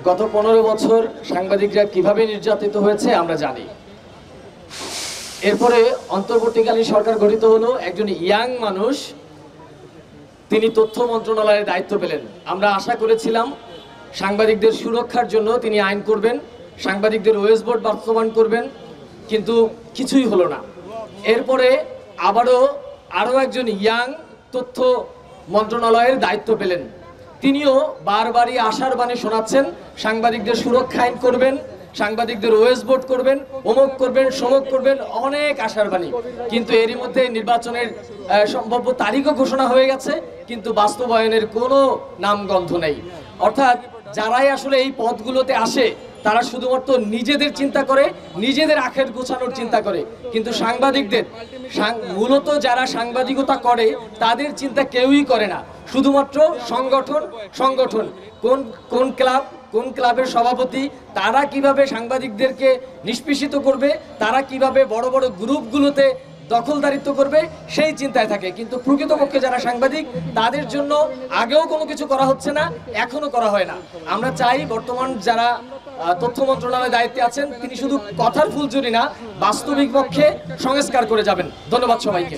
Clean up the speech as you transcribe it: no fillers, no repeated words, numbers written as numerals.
গত 15 বছর সাংবাদিকরা কিভাবে নির্যাতিত হয়েছে আমরা জানি। এরপরে অন্তর্বর্তীকালীন সরকার গঠিত হলো, একজন ইয়াং মানুষ তিনি তথ্য মন্ত্রণালয়ের দায়িত্ব পেলেন। আমরা আশা করেছিলাম সাংবাদিকদের সুরক্ষার জন্য তিনি আইন করবেন, সাংবাদিকদের ওয়েস বোর্ড বাস্তবায়ন করবেন, কিন্তু কিছুই হলো না। এরপরে আরও একজন ইয়াং তথ্য মন্ত্রণালয়ের দায়িত্ব পেলেন। তিনিও বারবারই আশার বাণী শোনাচ্ছেন সাংবাদিকদের সুরক্ষা আইন করবেন, সাংবাদিকদের ওয়েস বোর্ড করবেন, অমুক করবেন, সমুক করবেন, অনেক আশার বাণী। কিন্তু এরই মধ্যে নির্বাচনের সম্ভাব্য তারিখও ঘোষণা হয়ে গেছে, কিন্তু বাস্তবায়নের কোনো নামগন্ধ নেই। অর্থাৎ যারাই আসলে এই পদগুলোতে আসে তারা শুধুমাত্র নিজেদের চিন্তা করে, নিজেদের আখের গোছানোর চিন্তা করে, কিন্তু সাংবাদিকদের মূলত যারা সাংবাদিকতা করে তাদের চিন্তা কেউই করে না। শুধুমাত্র সংগঠন কোন ক্লাবের সভাপতি, তারা কিভাবে সাংবাদিকদেরকে নিষ্পেষিত করবে, তারা কিভাবে বড় বড় গ্রুপগুলোতে দখলদারিত্ব করবে, সেই চিন্তায় থাকে। কিন্তু প্রকৃতপক্ষে যারা সাংবাদিক তাদের জন্য আগেও কোনো কিছু করা হচ্ছে না, এখনো করা হয় না। আমরা চাই বর্তমান যারা তথ্য মন্ত্রণালয়ের দায়িত্বে আছেন তিনি শুধু কথার ফুলঝুরি না, বাস্তবিক পক্ষে সংস্কার করে যাবেন। ধন্যবাদ সবাইকে।